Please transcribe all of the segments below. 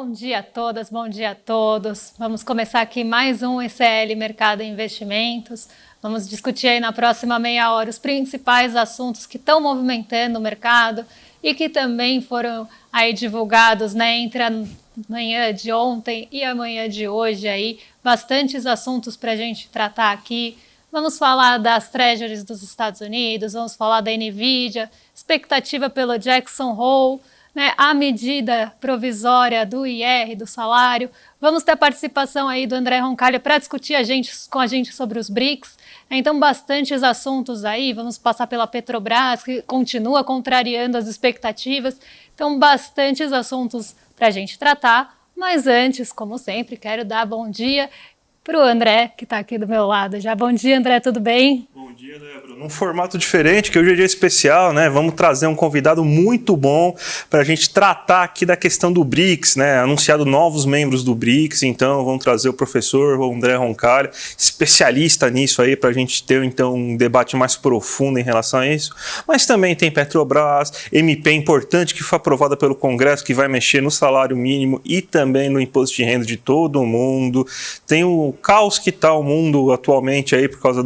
Bom dia a todas, bom dia a todos. Vamos começar aqui mais um ECL Mercado e Investimentos. Vamos discutir aí na próxima meia hora os principais assuntos que estão movimentando o mercado e que também foram aí divulgados, né, entre a manhã de ontem e a manhã de hoje aí. Bastantes assuntos para a gente tratar aqui. Vamos falar das Treasuries dos Estados Unidos, vamos falar da NVIDIA, expectativa pelo Jackson Hole, né, a medida provisória do IR, do salário. Vamos ter a participação aí do André Roncalha para discutir com a gente sobre os BRICS. Então, bastantes assuntos aí. Vamos passar pela Petrobras, que continua contrariando as expectativas. Então, bastantes assuntos para a gente tratar. Mas antes, como sempre, quero dar bom dia para o André, que está aqui do meu lado já. Bom dia, André, tudo bem? Bom dia, Débora. Num formato diferente, que hoje é dia especial, né? Vamos trazer um convidado muito bom para a gente tratar aqui da questão do BRICS, né? Anunciado novos membros do BRICS, então vamos trazer o professor André Roncalha, especialista nisso aí, para a gente ter então um debate mais profundo em relação a isso. Mas também tem Petrobras, MP importante que foi aprovada pelo Congresso, que vai mexer no salário mínimo e também no imposto de renda de todo mundo. Tem o caos que está o mundo atualmente aí por causa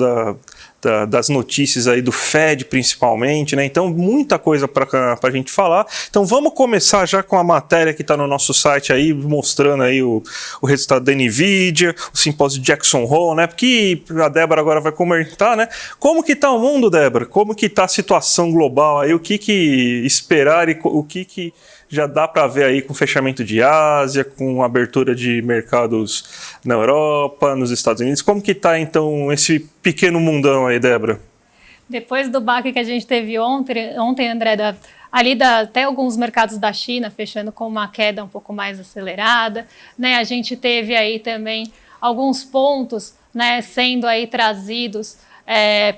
das notícias aí do Fed principalmente, né? Então muita coisa para a gente falar. Então vamos começar já com a matéria que está no nosso site aí, mostrando aí o resultado da NVIDIA, o simpósio de Jackson Hole, né? Porque a Débora agora vai comentar, né? Como que está o mundo, Débora? Como que está a situação global aí? O que esperar e o que já dá para ver aí com fechamento de Ásia, com abertura de mercados na Europa, nos Estados Unidos. Como que está, então, esse pequeno mundão aí, Débora? Depois do baque que a gente teve ontem, André, até alguns mercados da China fechando com uma queda um pouco mais acelerada, né? A gente teve aí também alguns pontos, né, sendo aí trazidos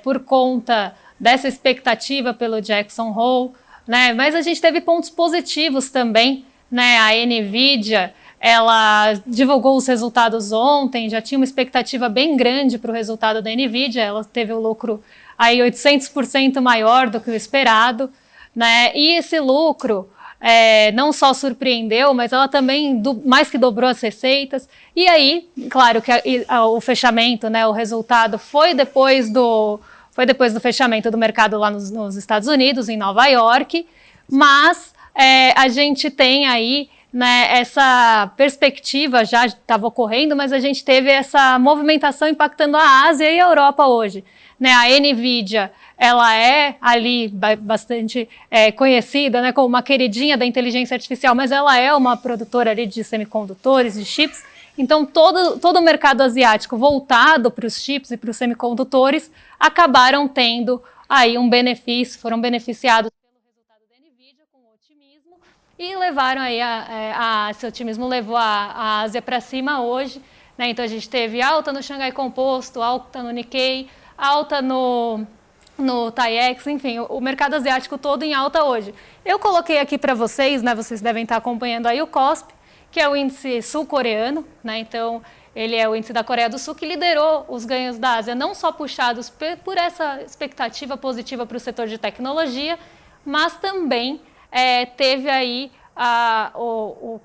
por conta dessa expectativa pelo Jackson Hole, né? Mas a gente teve pontos positivos também, né? A NVIDIA, ela divulgou os resultados ontem, já tinha uma expectativa bem grande para o resultado da NVIDIA, ela teve o lucro aí 800% maior do que o esperado, né? E esse lucro não só surpreendeu, mas ela também mais que dobrou as receitas. E aí, claro que o fechamento, né, o resultado foi depois do fechamento do mercado lá nos Estados Unidos, em Nova York, mas a gente tem aí, né, essa perspectiva já estava ocorrendo, mas a gente teve essa movimentação impactando a Ásia e a Europa hoje, né? A NVIDIA, ela é ali bastante conhecida, né, como uma queridinha da inteligência artificial, mas ela é uma produtora ali de semicondutores, de chips. Então, todo o mercado asiático voltado para os chips e para os semicondutores acabaram tendo aí um benefício, foram beneficiados pelo resultado da NVIDIA com otimismo e levaram aí esse otimismo levou a Ásia para cima hoje, né? Então, a gente teve alta no Xangai Composto, alta no Nikkei, alta no TAIEX, enfim, o mercado asiático todo em alta hoje. Eu coloquei aqui para vocês, né? Vocês devem estar acompanhando aí o KOSPI, que é o índice sul-coreano, né? Então, ele é o índice da Coreia do Sul que liderou os ganhos da Ásia, não só puxados por essa expectativa positiva para o setor de tecnologia, mas também teve aí o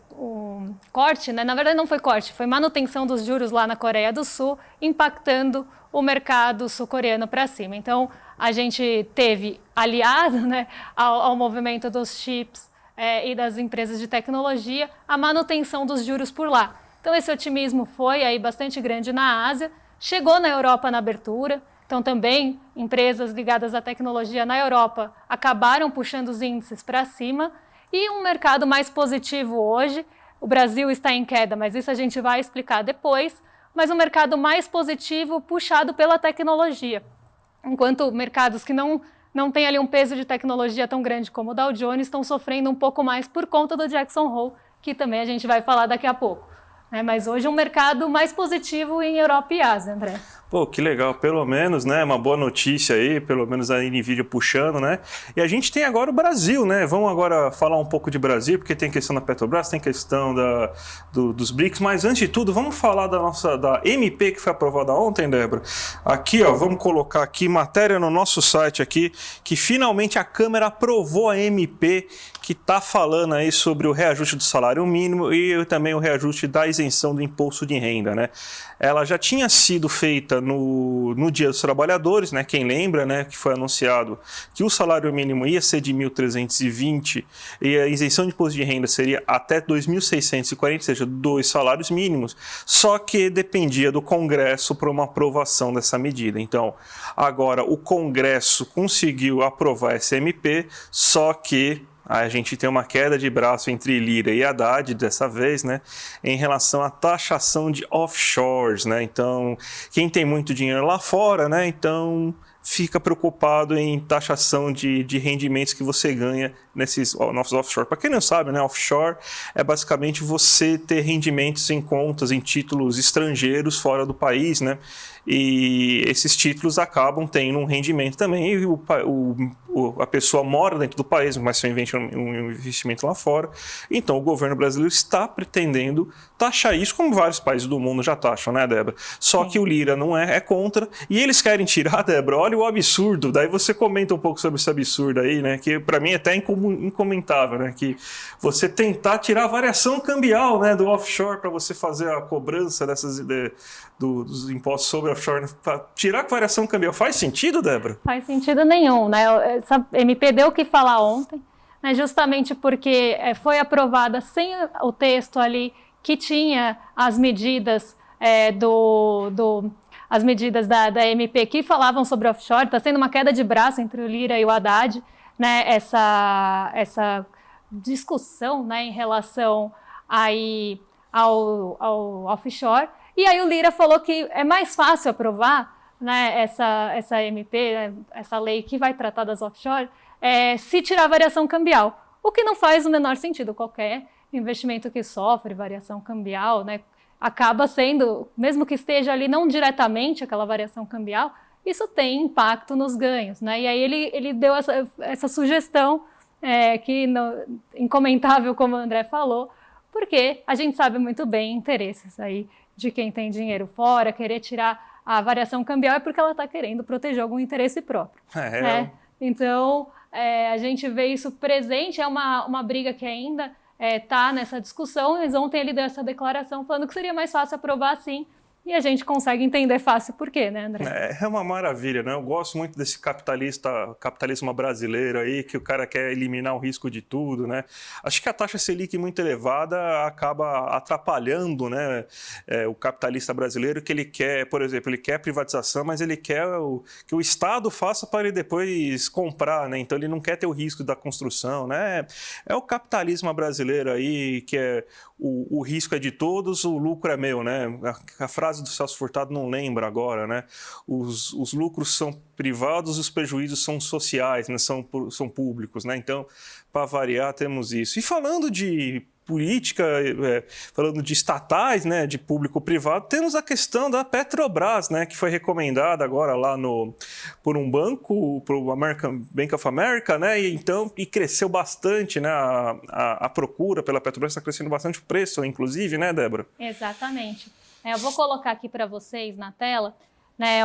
corte, né? Na verdade não foi corte, foi manutenção dos juros lá na Coreia do Sul, impactando o mercado sul-coreano para cima. Então, a gente teve, aliado, né, ao movimento dos chips e das empresas de tecnologia, a manutenção dos juros por lá. Então esse otimismo foi aí bastante grande na Ásia, chegou na Europa na abertura, então também empresas ligadas à tecnologia na Europa acabaram puxando os índices para cima e um mercado mais positivo hoje. O Brasil está em queda, mas isso a gente vai explicar depois, mas um mercado mais positivo puxado pela tecnologia, enquanto mercados que não tem ali um peso de tecnologia tão grande como o Dow Jones, estão sofrendo um pouco mais por conta do Jackson Hole, que também a gente vai falar daqui a pouco. Mas hoje um mercado mais positivo em Europa e Ásia, André. Pô, que legal, pelo menos, né, uma boa notícia aí, pelo menos a Nvidia puxando, né? E a gente tem agora o Brasil, né? Vamos agora falar um pouco de Brasil, porque tem questão da Petrobras, tem questão dos BRICS, mas antes de tudo, vamos falar da MP que foi aprovada ontem, Débora. Aqui, ó, vamos colocar aqui matéria no nosso site aqui, que finalmente a Câmara aprovou a MP que está falando aí sobre o reajuste do salário mínimo e também o reajuste da isenção do imposto de renda, né? Ela já tinha sido feita no Dia dos Trabalhadores, né? Quem lembra, né? Que foi anunciado que o salário mínimo ia ser de 1.320 e a isenção de imposto de renda seria até 2.640, ou seja, 2 salários mínimos, só que dependia do Congresso para uma aprovação dessa medida. Então, agora o Congresso conseguiu aprovar essa MP, só que a gente tem uma queda de braço entre Lira e Haddad dessa vez, né, em relação à taxação de offshores, né? Então, quem tem muito dinheiro lá fora, né, então fica preocupado em taxação de rendimentos que você ganha nesses nossos offshore. Para quem não sabe, né, offshore é basicamente você ter rendimentos em contas, em títulos estrangeiros fora do país, né? E esses títulos acabam tendo um rendimento também, e a pessoa mora dentro do país, mas só investe um investimento lá fora. Então o governo brasileiro está pretendendo taxar isso, como vários países do mundo já taxam, né, Débora? Só que o Lira não é contra, e eles querem tirar, Débora, olha o absurdo, daí você comenta um pouco sobre esse absurdo aí, né, que para mim é até incomentável, né, que você tentar tirar a variação cambial, né, do offshore para você fazer a cobrança dos impostos sobre offshore, né, para tirar a variação cambial, faz sentido, Débora? Faz sentido nenhum, né? Essa MP deu o que falar ontem, né, justamente porque foi aprovada sem o texto ali que tinha as medidas as medidas da MP que falavam sobre offshore. Está sendo uma queda de braço entre o Lira e o Haddad, né, essa discussão, né, em relação aí ao offshore. E aí o Lira falou que é mais fácil aprovar, né, essa MP, né, essa lei que vai tratar das offshore, se tirar a variação cambial, o que não faz o menor sentido. Qualquer investimento que sofre variação cambial, né, acaba sendo, mesmo que esteja ali não diretamente aquela variação cambial, isso tem impacto nos ganhos, né? E aí ele deu essa sugestão, incomentável, como o André falou, porque a gente sabe muito bem interesses aí de quem tem dinheiro fora, querer tirar a variação cambial é porque ela está querendo proteger algum interesse próprio. Né? Então, a gente vê isso presente, é uma briga que ainda está nessa discussão, mas ontem ele deu essa declaração falando que seria mais fácil aprovar assim, e a gente consegue entender fácil por quê, né, André? É uma maravilha, né? Eu gosto muito desse capitalismo brasileiro aí, que o cara quer eliminar o risco de tudo, né? Acho que a taxa Selic muito elevada acaba atrapalhando, né, o capitalista brasileiro, que ele quer, por exemplo, ele quer privatização, mas ele quer que o Estado faça para ele depois comprar, né? Então ele não quer ter o risco da construção, né? É o capitalismo brasileiro aí, que o risco é de todos, o lucro é meu, né? A frase do Celso Furtado não lembra agora, né? Os lucros são privados, os prejuízos são sociais, né? São públicos, né? Então, para variar, temos isso. E falando de política, falando de estatais, né, de público-privado, temos a questão da Petrobras, né, que foi recomendada agora lá por um banco, por o Bank of America, né, e cresceu bastante, né, a procura pela Petrobras está crescendo bastante o preço, inclusive, né, Débora? Exatamente. Eu vou colocar aqui para vocês na tela, né,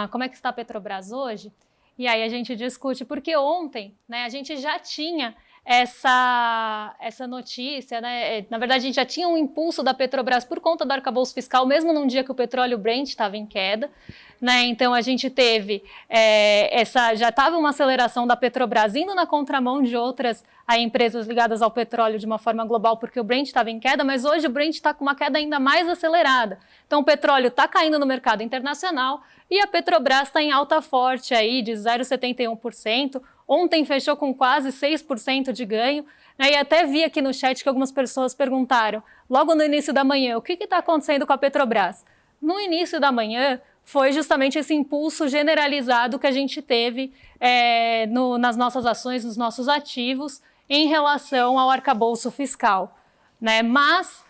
como é que está a Petrobras hoje, e aí a gente discute, porque ontem, né, a gente já tinha essa notícia, né? Na verdade, a gente já tinha um impulso da Petrobras por conta do arcabouço fiscal, mesmo num dia que o petróleo Brent estava em queda, né? Então a gente teve já estava uma aceleração da Petrobras indo na contramão de outras empresas ligadas ao petróleo de uma forma global, porque o Brent estava em queda, mas hoje o Brent está com uma queda ainda mais acelerada. Então o petróleo está caindo no mercado internacional e a Petrobras está em alta forte aí de 0,71%. Ontem fechou com quase 6% de ganho, né? E até vi aqui no chat que algumas pessoas perguntaram, logo no início da manhã, o que está acontecendo com a Petrobras? No início da manhã, foi justamente esse impulso generalizado que a gente teve nas nossas ações, nos nossos ativos, em relação ao arcabouço fiscal, né? Mas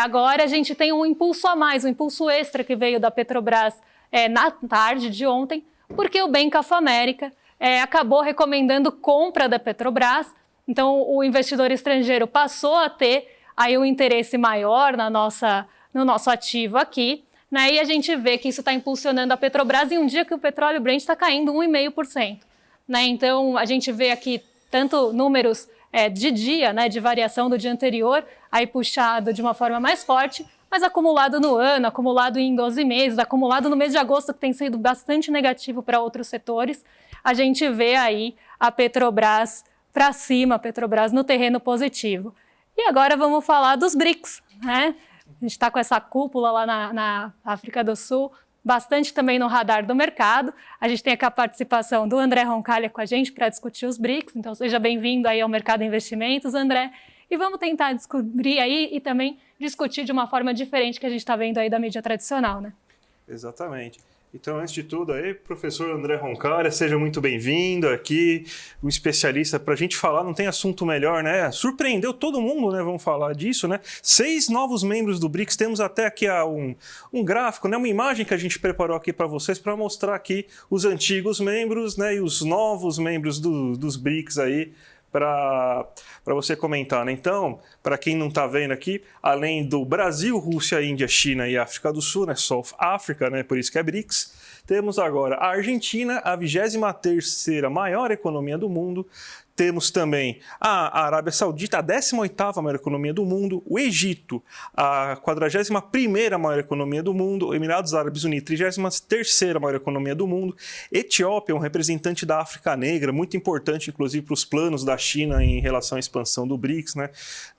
agora a gente tem um impulso a mais, um impulso extra que veio da Petrobras na tarde de ontem, porque o Bank of America acabou recomendando compra da Petrobras. Então, o investidor estrangeiro passou a ter aí um interesse maior no nosso ativo aqui, né? E a gente vê que isso está impulsionando a Petrobras em um dia que o petróleo Brent está caindo 1,5%. Né? Então, a gente vê aqui tanto números de dia, né, de variação do dia anterior, aí puxado de uma forma mais forte, mas acumulado no ano, acumulado em 12 meses, acumulado no mês de agosto, que tem sido bastante negativo para outros setores, a gente vê aí a Petrobras para cima, a Petrobras no terreno positivo. E agora vamos falar dos BRICS, né? A gente está com essa cúpula lá na África do Sul, bastante também no radar do mercado. A gente tem aqui a participação do André Roncalha com a gente para discutir os BRICS, então seja bem-vindo aí ao Mercado de Investimentos, André. E vamos tentar descobrir aí e também discutir de uma forma diferente que a gente está vendo aí da mídia tradicional, né? Exatamente. Então, antes de tudo aí, professor André Roncalha, seja muito bem-vindo aqui, um especialista para a gente falar, não tem assunto melhor, né? Surpreendeu todo mundo, né? Vamos falar disso, né? 6 novos membros do BRICS, temos até aqui um gráfico, né? Uma imagem que a gente preparou aqui para vocês para mostrar aqui os antigos membros, né? E os novos membros dos BRICS aí, para você comentar, né? Então, para quem não está vendo aqui, além do Brasil, Rússia, Índia, China e África do Sul, né? South Africa, né? Por isso que é BRICS, temos agora a Argentina, a 23ª maior economia do mundo. Temos também a Arábia Saudita, a 18ª maior economia do mundo, o Egito, a 41ª maior economia do mundo, Emirados Árabes Unidos, 33ª maior economia do mundo, Etiópia, um representante da África Negra, muito importante, inclusive, para os planos da China em relação à expansão do BRICS, né?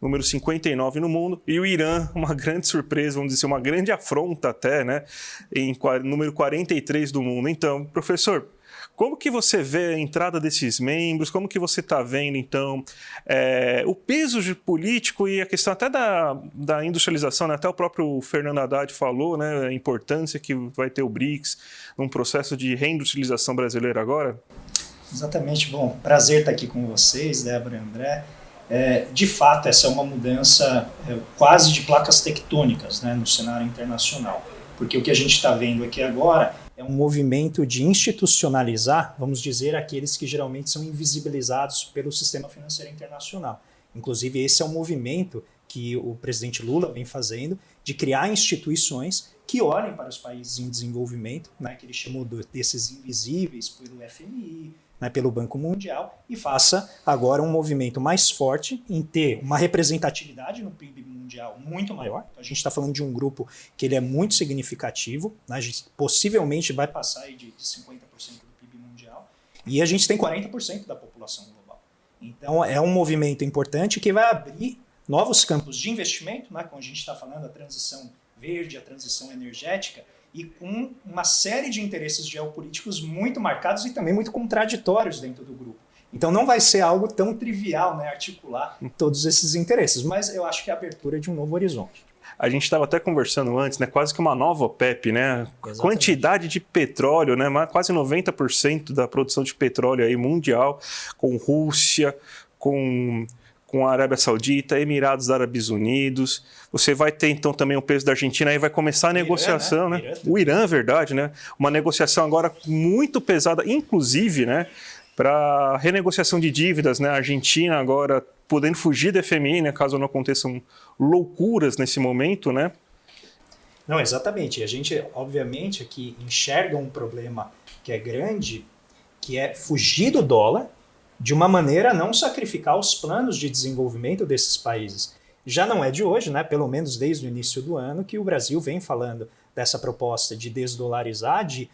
Número 59 no mundo, e o Irã, uma grande surpresa, vamos dizer, uma grande afronta até, né? Em número 43 do mundo. Então, professor, como que você vê a entrada desses membros? Como que você está vendo, então, o peso político e a questão até da industrialização, né? Até o próprio Fernando Haddad falou, né? A importância que vai ter o BRICS num processo de reindustrialização brasileira agora? Exatamente. Bom, prazer estar aqui com vocês, Débora e André. De fato, essa é uma mudança quase de placas tectônicas, né, no cenário internacional. Porque o que a gente está vendo aqui agora é um movimento de institucionalizar, vamos dizer, aqueles que geralmente são invisibilizados pelo sistema financeiro internacional. Inclusive, esse é um movimento que o presidente Lula vem fazendo, de criar instituições que olhem para os países em desenvolvimento, né, que ele chamou desses invisíveis pelo FMI, né, pelo Banco Mundial, e faça agora um movimento mais forte em ter uma representatividade no PIB mundial muito maior. Então, a gente está falando de um grupo que ele é muito significativo, né, a gente possivelmente vai passar aí de 50% do PIB mundial, e a gente tem 40% da população global. Então, é um movimento importante que vai abrir novos campos de investimento, né, como a gente está falando, a transição verde, a transição energética, e com uma série de interesses geopolíticos muito marcados e também muito contraditórios dentro do grupo. Então não vai ser algo tão trivial, né, articular todos esses interesses, mas eu acho que é a abertura de um novo horizonte. A gente estava até conversando antes, né? Quase que uma nova OPEP, né? Exatamente. Quantidade de petróleo, né? Quase 90% da produção de petróleo aí mundial, com Rússia, com a Arábia Saudita, Emirados Árabes Unidos. Você vai ter, então, também o peso da Argentina, aí vai começar a negociação, né? O Irã, verdade, né? Uma negociação agora muito pesada, inclusive, né? Para renegociação de dívidas, né? A Argentina agora podendo fugir do FMI, né? Caso não aconteçam loucuras nesse momento, né? Não, exatamente. A gente, obviamente, aqui enxerga um problema que é grande, que é fugir do dólar, de uma maneira a não sacrificar os planos de desenvolvimento desses países. Já não é de hoje, né? Pelo menos desde o início do ano, que o Brasil vem falando dessa proposta de desdolarizar, de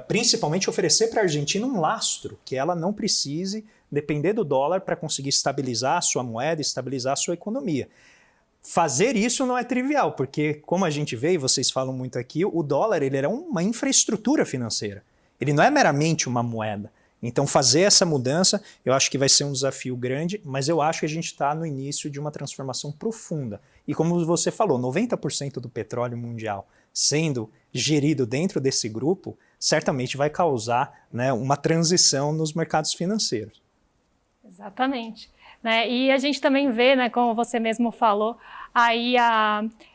principalmente oferecer para a Argentina um lastro, que ela não precise depender do dólar para conseguir estabilizar a sua moeda, estabilizar a sua economia. Fazer isso não é trivial, porque, como a gente vê, e vocês falam muito aqui, o dólar ele era uma infraestrutura financeira. Ele não é meramente uma moeda. Então, fazer essa mudança, eu acho que vai ser um desafio grande, mas eu acho que a gente está no início de uma transformação profunda. E como você falou, 90% do petróleo mundial sendo gerido dentro desse grupo, certamente vai causar, né, uma transição nos mercados financeiros. Exatamente. Né? E a gente também vê, né, como você mesmo falou, aí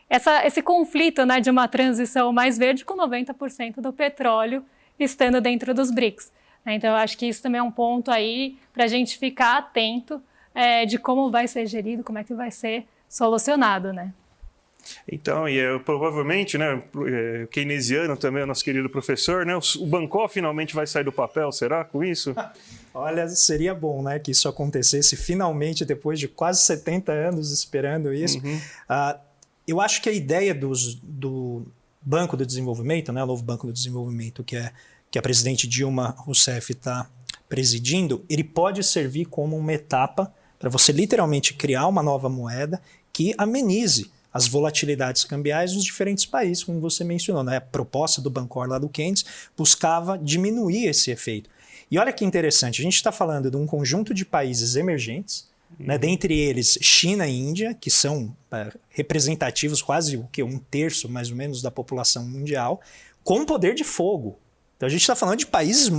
esse conflito, né, de uma transição mais verde com 90% do petróleo estando dentro dos BRICS. Então, eu acho que isso também é um ponto aí para a gente ficar atento de como vai ser gerido, como é que vai ser solucionado, né? Então, provavelmente, né, keynesiano também, o nosso querido professor, né, o Bancor finalmente vai sair do papel, será, com isso? Olha, seria bom, né, que isso acontecesse finalmente, depois de quase 70 anos esperando isso. Eu acho que a ideia do Banco do Desenvolvimento, né, o novo Banco do Desenvolvimento que a presidente Dilma Rousseff está presidindo, ele pode servir como uma etapa para você literalmente criar uma nova moeda que amenize as volatilidades cambiais nos diferentes países, como você mencionou, né? A proposta do Bancor lá do Keynes buscava diminuir esse efeito. E olha que interessante, a gente está falando de um conjunto de países emergentes, né? Dentre eles China e Índia, que são representativos, quase um terço mais ou menos da população mundial, com poder de fogo. Então a gente está falando de países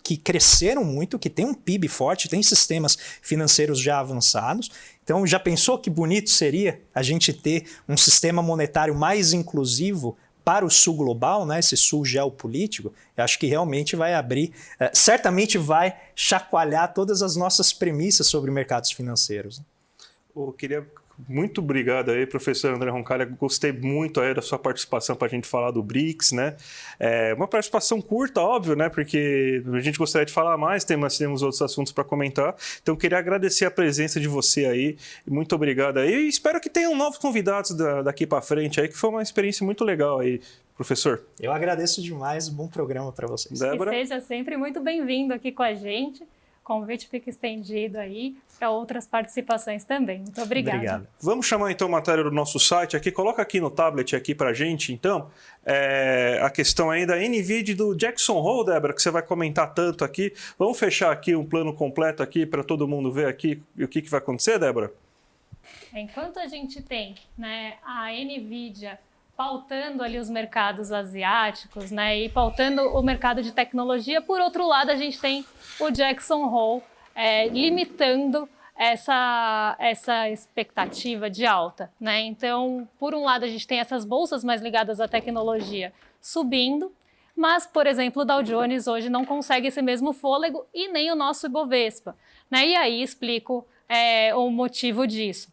que cresceram muito, que têm um PIB forte, têm sistemas financeiros já avançados. Então já pensou que bonito seria a gente ter um sistema monetário mais inclusivo para o sul global, né? Esse sul geopolítico? Eu acho que realmente vai abrir, certamente vai chacoalhar todas as nossas premissas sobre mercados financeiros. Eu queria... Muito obrigado aí, professor André Roncalha. Gostei muito aí da sua participação para a gente falar do BRICS, né? Uma participação curta, óbvio, né? Porque a gente gostaria de falar mais, mas temos outros assuntos para comentar. Então, eu queria agradecer a presença de você aí. Muito obrigado aí. E espero que tenham novos convidados daqui para frente aí, que foi uma experiência muito legal aí, professor. Eu agradeço demais. Bom programa para vocês. Débora? Que seja sempre muito bem-vindo aqui com a gente. O convite fica estendido aí para outras participações também. Muito obrigada. Obrigado. Vamos chamar então a matéria do nosso site aqui. Coloca aqui no tablet aqui para a gente, então, a questão aí da NVIDIA do Jackson Hole, Débora, que você vai comentar tanto aqui. Vamos fechar aqui um plano completo aqui para todo mundo ver aqui o que vai acontecer, Débora? Enquanto a gente tem, né, a NVIDIA pautando ali os mercados asiáticos, né, e pautando o mercado de tecnologia, por outro lado a gente tem o Jackson Hole limitando essa expectativa de alta, né? Então, por um lado a gente tem essas bolsas mais ligadas à tecnologia subindo, mas, por exemplo, o Dow Jones hoje não consegue esse mesmo fôlego e nem o nosso Ibovespa, né? E aí explico o motivo disso.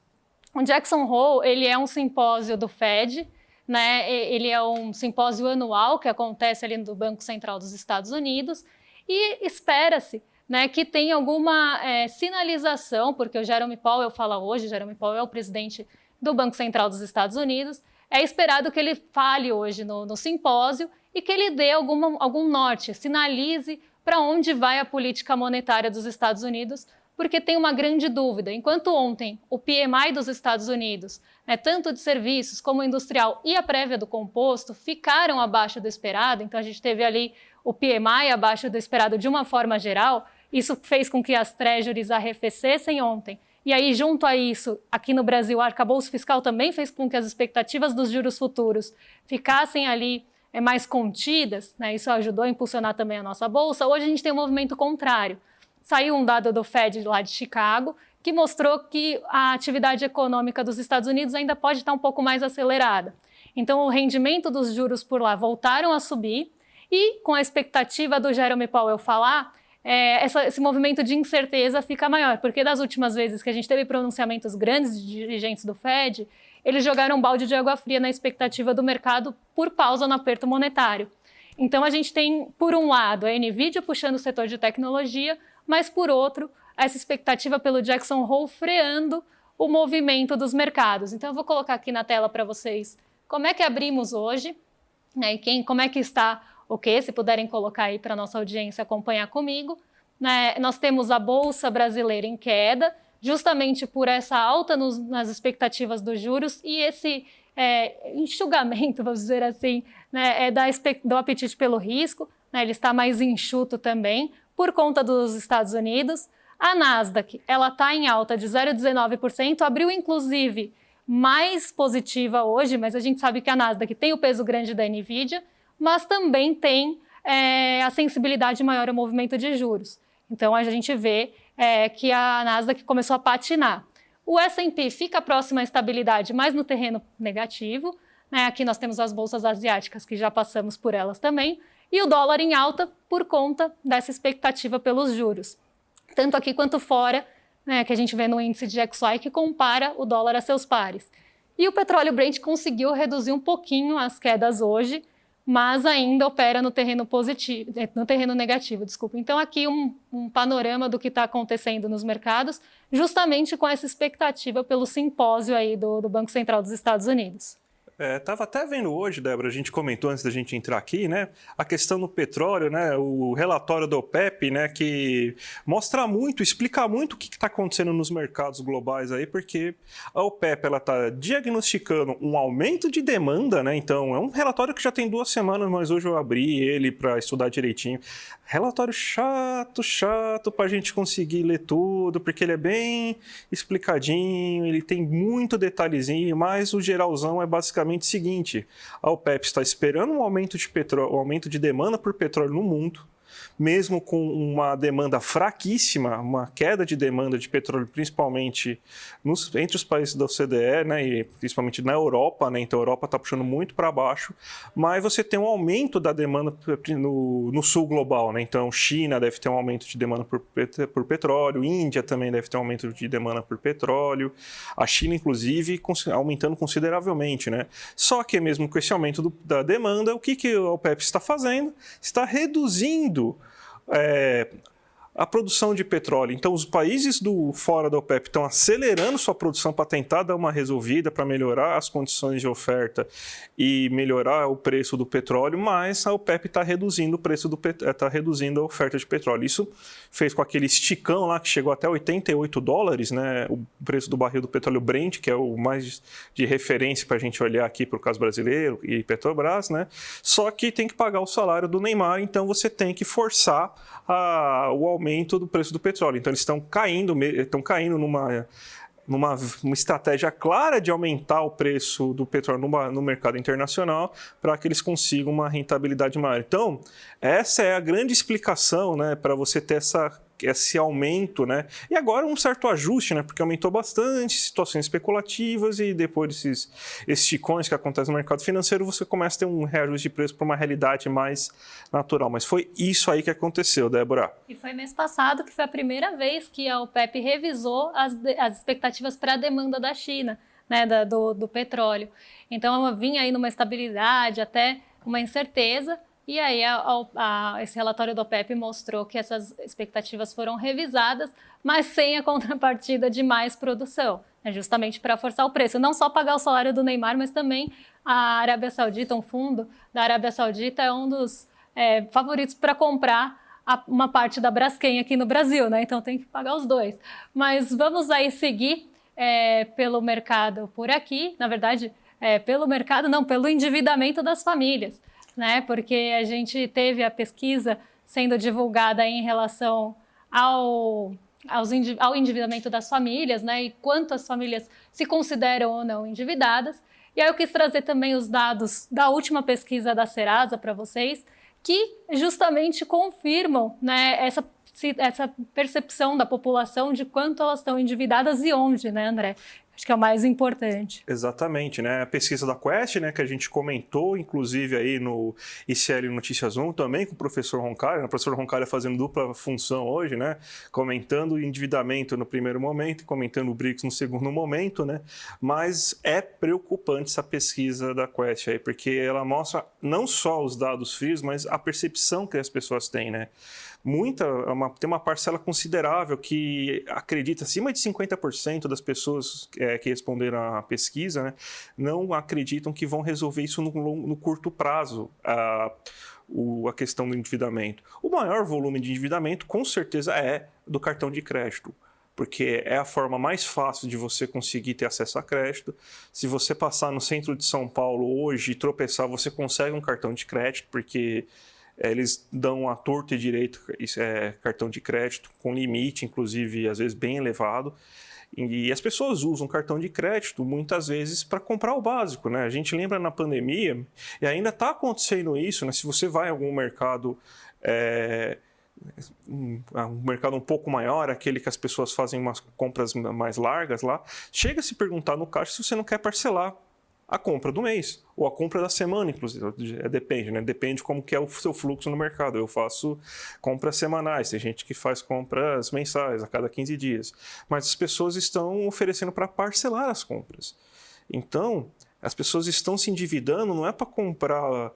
O Jackson Hole, ele é um simpósio do Fed, né? Ele é um simpósio anual que acontece ali no Banco Central dos Estados Unidos e espera-se, né, que tenha alguma sinalização, porque o Jerome Powell fala hoje, Jerome Powell é o presidente do Banco Central dos Estados Unidos, é esperado que ele fale hoje no simpósio e que ele dê algum norte, sinalize para onde vai a política monetária dos Estados Unidos, porque tem uma grande dúvida. Enquanto ontem o PMI dos Estados Unidos, né, tanto de serviços como industrial e a prévia do composto, ficaram abaixo do esperado, então a gente teve ali o PMI abaixo do esperado de uma forma geral, isso fez com que as treasuries arrefecessem ontem. E aí, junto a isso, aqui no Brasil, o arcabouço fiscal também fez com que as expectativas dos juros futuros ficassem ali mais contidas, né? Isso ajudou a impulsionar também a nossa bolsa. Hoje a gente tem um movimento contrário. Saiu um dado do Fed lá de Chicago que mostrou que a atividade econômica dos Estados Unidos ainda pode estar um pouco mais acelerada. Então, o rendimento dos juros por lá voltaram a subir e, com a expectativa do Jerome Powell falar, esse movimento de incerteza fica maior, porque das últimas vezes que a gente teve pronunciamentos grandes de dirigentes do Fed, eles jogaram um balde de água fria na expectativa do mercado por pausa no aperto monetário. Então, a gente tem, por um lado, a NVIDIA puxando o setor de tecnologia, mas, por outro, essa expectativa pelo Jackson Hole freando o movimento dos mercados. Então, eu vou colocar aqui na tela para vocês como é que abrimos hoje, né, e como é que está o quê, se puderem colocar aí para a nossa audiência acompanhar comigo. Né, nós temos a Bolsa Brasileira em queda, justamente por essa alta nas expectativas dos juros e esse enxugamento, vamos dizer assim, né, do apetite pelo risco, né, ele está mais enxuto também, por conta dos Estados Unidos. A Nasdaq, ela está em alta de 0,19%, abriu inclusive mais positiva hoje, mas a gente sabe que a Nasdaq tem o peso grande da NVIDIA, mas também tem a sensibilidade maior ao movimento de juros. Então a gente vê que a Nasdaq começou a patinar. O S&P fica próximo à estabilidade, mas no terreno negativo. Né? Aqui nós temos as bolsas asiáticas, que já passamos por elas também. E o dólar em alta por conta dessa expectativa pelos juros. Tanto aqui quanto fora, né, que a gente vê no índice de XY, que compara o dólar a seus pares. E o petróleo Brent conseguiu reduzir um pouquinho as quedas hoje, mas ainda opera no terreno positivo, no terreno negativo, desculpa. Então aqui um panorama do que está acontecendo nos mercados, justamente com essa expectativa pelo simpósio aí do Banco Central dos Estados Unidos. Tava até vendo hoje, Débora, a gente comentou antes da gente entrar aqui, né, a questão do petróleo, né, o relatório da OPEP, né, que mostra muito, explica muito o que está acontecendo nos mercados globais aí, porque a OPEP, ela está diagnosticando um aumento de demanda, né, então é um relatório que já tem 2 semanas, mas hoje eu abri ele para estudar direitinho. Relatório chato para a gente conseguir ler tudo, porque ele é bem explicadinho, ele tem muito detalhezinho, mas o geralzão é basicamente o seguinte: a OPEP está esperando um aumento de petróleo, um aumento de demanda por petróleo no mundo, mesmo com uma demanda fraquíssima, uma queda de demanda de petróleo, principalmente entre os países da OCDE, né, e principalmente na Europa, né, então a Europa está puxando muito para baixo, mas você tem um aumento da demanda no sul global, né, então China deve ter um aumento de demanda por petróleo, Índia também deve ter um aumento de demanda por petróleo, a China inclusive aumentando consideravelmente, né, só que mesmo com esse aumento da demanda, o que a OPEP está fazendo? Está reduzindo a produção de petróleo. Então, os países fora da OPEP estão acelerando sua produção para tentar dar uma resolvida, para melhorar as condições de oferta e melhorar o preço do petróleo, mas a OPEP está reduzindo o preço está reduzindo a oferta de petróleo. Isso fez com aquele esticão lá que chegou até $88, né, o preço do barril do petróleo Brent, que é o mais de referência para a gente olhar aqui para o caso brasileiro e Petrobras, né? Só que tem que pagar o salário do Neymar, então você tem que forçar o aumento do preço do petróleo. Então eles estão caindo numa estratégia clara de aumentar o preço do petróleo no mercado internacional para que eles consigam uma rentabilidade maior. Então, essa é a grande explicação, né, para você ter esse aumento, né? E agora um certo ajuste, né? Porque aumentou bastante, situações especulativas, e depois desses esticões que acontecem no mercado financeiro, você começa a ter um reajuste de preço para uma realidade mais natural. Mas foi isso aí que aconteceu, Débora. E foi mês passado que foi a primeira vez que a OPEP revisou as expectativas para a demanda da China, né? Do petróleo. Então, ela vinha aí numa estabilidade, até uma incerteza. E aí esse relatório da OPEP mostrou que essas expectativas foram revisadas, mas sem a contrapartida de mais produção, né, justamente para forçar o preço. Não só pagar o salário do Neymar, mas também a Arábia Saudita, um fundo da Arábia Saudita é um dos favoritos para comprar uma parte da Braskem aqui no Brasil, né? Então tem que pagar os dois. Mas vamos aí seguir pelo mercado por aqui, na verdade, pelo mercado não, pelo endividamento das famílias. Né, porque a gente teve a pesquisa sendo divulgada em relação ao endividamento das famílias, né, e quanto as famílias se consideram ou não endividadas. E aí eu quis trazer também os dados da última pesquisa da Serasa para vocês, que justamente confirmam, né, essa percepção da população de quanto elas estão endividadas e onde, né, André? Acho que é o mais importante. Exatamente, né? A pesquisa da Quest, né, que a gente comentou, inclusive aí no ICL Notícias 1, também com o professor Roncalha, né? O professor Roncalha fazendo dupla função hoje, né? Comentando o endividamento no primeiro momento e comentando o BRICS no segundo momento, né? Mas é preocupante essa pesquisa da Quest aí, porque ela mostra não só os dados frios, mas a percepção que as pessoas têm, né? Tem uma parcela considerável que acredita, acima de 50% das pessoas que responderam à pesquisa, né, não acreditam que vão resolver isso no curto prazo, a questão do endividamento. O maior volume de endividamento, com certeza, é do cartão de crédito, porque é a forma mais fácil de você conseguir ter acesso a crédito. Se você passar no centro de São Paulo hoje e tropeçar, você consegue um cartão de crédito, porque eles dão a torto e direito cartão de crédito, com limite, inclusive, às vezes bem elevado. E as pessoas usam cartão de crédito, muitas vezes, para comprar o básico, né? A gente lembra na pandemia, e ainda está acontecendo isso, né? Se você vai em algum mercado um mercado um pouco maior, aquele que as pessoas fazem umas compras mais largas lá, chega a se perguntar no caixa se você não quer parcelar a compra do mês, ou a compra da semana, inclusive, depende, né? Depende como que é o seu fluxo no mercado. Eu faço compras semanais, tem gente que faz compras mensais, a cada 15 dias, mas as pessoas estão oferecendo para parcelar as compras. Então, as pessoas estão se endividando, não é para comprar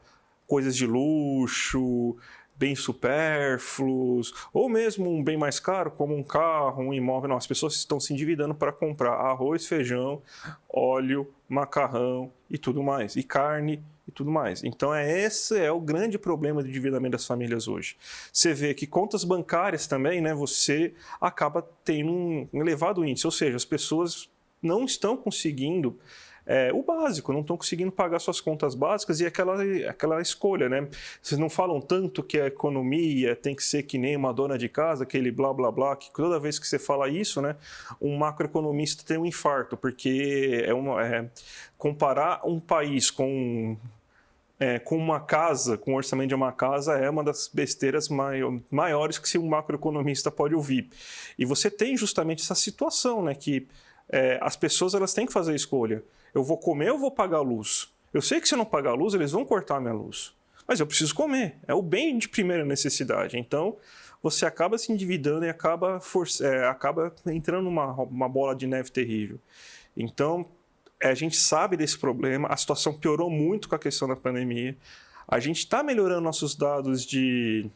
coisas de luxo, bens supérfluos, ou mesmo um bem mais caro, como um carro, um imóvel. Não, as pessoas estão se endividando para comprar arroz, feijão, óleo, macarrão e tudo mais, e carne e tudo mais. Então esse é o grande problema do endividamento das famílias hoje. Você vê que contas bancárias também, né, você acaba tendo um elevado índice, ou seja, as pessoas não estão conseguindo o básico, não estão conseguindo pagar suas contas básicas e aquela escolha, né? Vocês não falam tanto que a economia tem que ser que nem uma dona de casa, aquele blá blá blá, que toda vez que você fala isso, né, um macroeconomista tem um infarto, porque comparar um país com uma casa, com o orçamento de uma casa, é uma das besteiras maiores que um macroeconomista pode ouvir. E você tem justamente essa situação, né, que as pessoas elas têm que fazer a escolha. Eu vou comer ou vou pagar a luz? Eu sei que se eu não pagar a luz, eles vão cortar a minha luz. Mas eu preciso comer. É o bem de primeira necessidade. Então, você acaba se endividando e acaba entrando numa bola de neve terrível. Então, a gente sabe desse problema. A situação piorou muito com a questão da pandemia. A gente está melhorando nossos dados de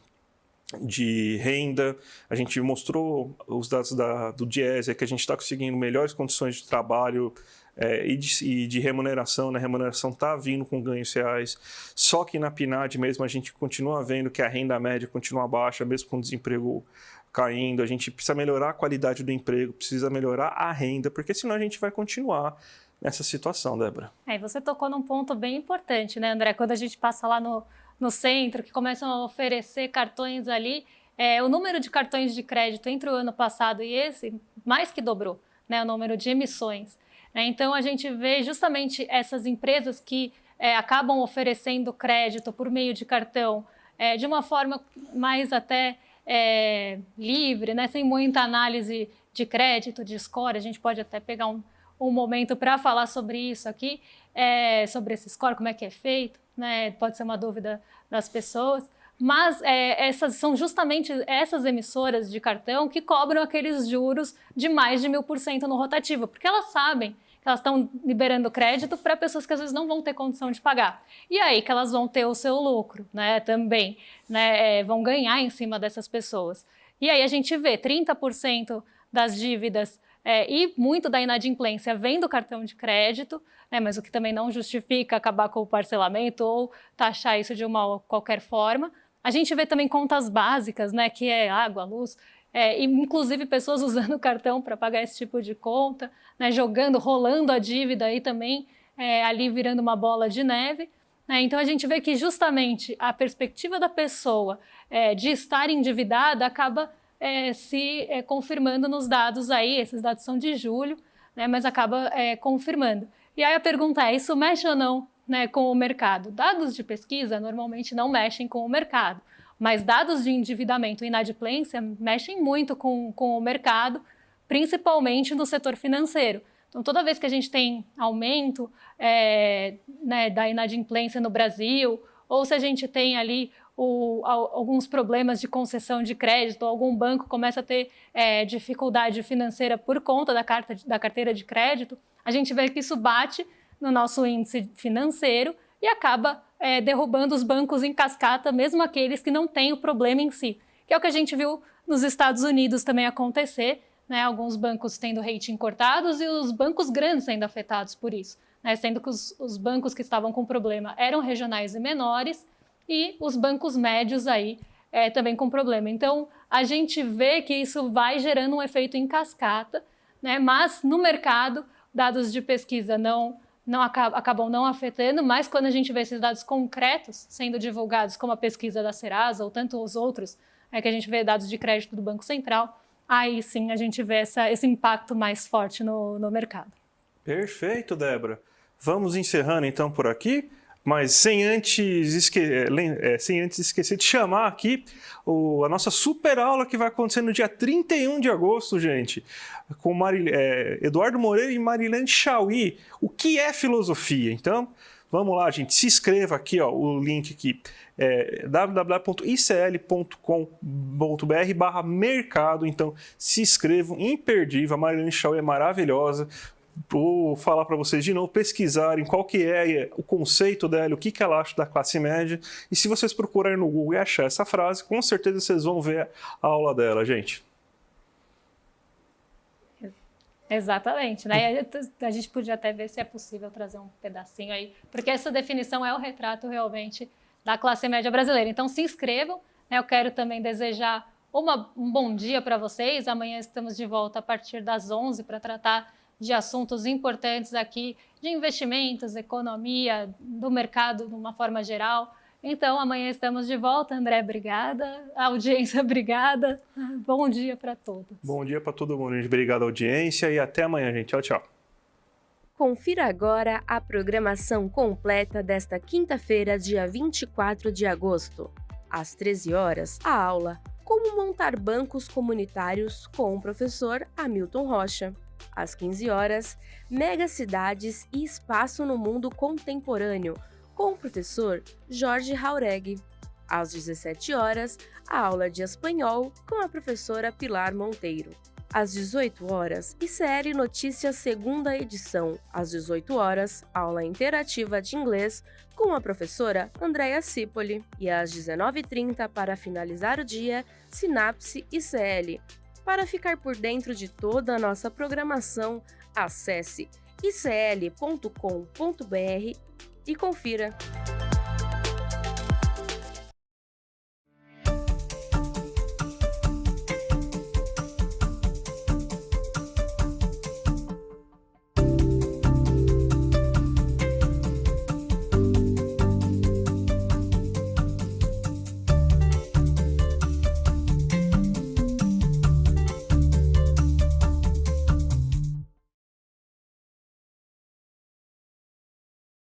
renda, a gente mostrou os dados do Diese, que a gente está conseguindo melhores condições de trabalho e de remuneração, né? A remuneração está vindo com ganhos reais, só que na PNAD mesmo a gente continua vendo que a renda média continua baixa, mesmo com o desemprego caindo. A gente precisa melhorar a qualidade do emprego, precisa melhorar a renda, porque senão a gente vai continuar nessa situação, Débora. Você tocou num ponto bem importante, né, André? Quando a gente passa lá no centro, que começam a oferecer cartões ali, o número de cartões de crédito entre o ano passado e esse, mais que dobrou, né, o número de emissões. Então, a gente vê justamente essas empresas que acabam oferecendo crédito por meio de cartão de uma forma mais até livre, né, sem muita análise de crédito, de score. A gente pode até pegar um momento para falar sobre isso aqui, sobre esse score, como é que é feito, né? Pode ser uma dúvida das pessoas, mas essas são justamente essas emissoras de cartão que cobram aqueles juros de mais de 1000% no rotativo, porque elas sabem que elas estão liberando crédito para pessoas que às vezes não vão ter condição de pagar. E aí que elas vão ter o seu lucro, né, também, né, vão ganhar em cima dessas pessoas. E aí a gente vê 30% das dívidas e muito da inadimplência vem do cartão de crédito, né, mas o que também não justifica acabar com o parcelamento ou taxar isso de uma qualquer forma. A gente vê também contas básicas, né, que é água, luz, e inclusive pessoas usando o cartão para pagar esse tipo de conta, né, rolando a dívida aí também, ali virando uma bola de neve. Então a gente vê que justamente a perspectiva da pessoa de estar endividada acaba se confirmando nos dados aí. Esses dados são de julho, né, mas acaba confirmando. E aí a pergunta é, isso mexe ou não, né, com o mercado? Dados de pesquisa normalmente não mexem com o mercado, mas dados de endividamento e inadimplência mexem muito com o mercado, principalmente no setor financeiro. Então, toda vez que a gente tem aumento né, da inadimplência no Brasil, ou se a gente tem ali alguns problemas de concessão de crédito, algum banco começa a ter dificuldade financeira por conta da carteira de crédito, a gente vê que isso bate no nosso índice financeiro e acaba derrubando os bancos em cascata, mesmo aqueles que não têm o problema em si, que é o que a gente viu nos Estados Unidos também acontecer, né, alguns bancos tendo rating cortados e os bancos grandes sendo afetados por isso, né, sendo que os bancos que estavam com problema eram regionais e menores e os bancos médios aí também com problema. Então, a gente vê que isso vai gerando um efeito em cascata, né, mas no mercado, dados de pesquisa acabam não afetando, mas quando a gente vê esses dados concretos sendo divulgados, como a pesquisa da Serasa ou tanto os outros, que a gente vê dados de crédito do Banco Central, aí sim a gente vê esse impacto mais forte no mercado. Perfeito, Débora. Vamos encerrando então por aqui. Mas sem antes esquecer de chamar aqui a nossa super aula que vai acontecer no dia 31 de agosto, gente, com Eduardo Moreira e Marilene Chauí. O que é filosofia? Então, vamos lá, gente, se inscreva aqui, ó, o link aqui é www.icl.com.br/mercado. Então, se inscrevam, imperdível. A Marilene Chauí é maravilhosa. Vou falar para vocês de novo, pesquisarem qual que é o conceito dela, o que ela acha da classe média, e se vocês procurarem no Google e achar essa frase, com certeza vocês vão ver a aula dela, gente. Exatamente, né? A gente podia até ver se é possível trazer um pedacinho aí, porque essa definição é o retrato realmente da classe média brasileira. Então se inscrevam, né? Eu quero também desejar um bom dia para vocês. Amanhã estamos de volta a partir das 11 para tratar de assuntos importantes aqui, de investimentos, economia, do mercado de uma forma geral. Então, amanhã estamos de volta. André, obrigada. A audiência, obrigada. Bom dia para todos. Bom dia para todo mundo, gente. Obrigado, audiência, e até amanhã, gente. Tchau, tchau. Confira agora a programação completa desta quinta-feira, dia 24 de agosto. Às 13 horas, a aula Como montar bancos comunitários com o professor Hamilton Rocha. Às 15 horas, Megacidades e Espaço no Mundo Contemporâneo, com o professor Jorge Jauregui. Às 17 horas, a aula de espanhol com a professora Pilar Monteiro. Às 18 horas, ICL Notícias segunda edição. Às 18 horas, aula interativa de inglês com a professora Andréa Cipoli. E às 19h30, para finalizar o dia, Sinapse ICL. Para ficar por dentro de toda a nossa programação, acesse icl.com.br e confira.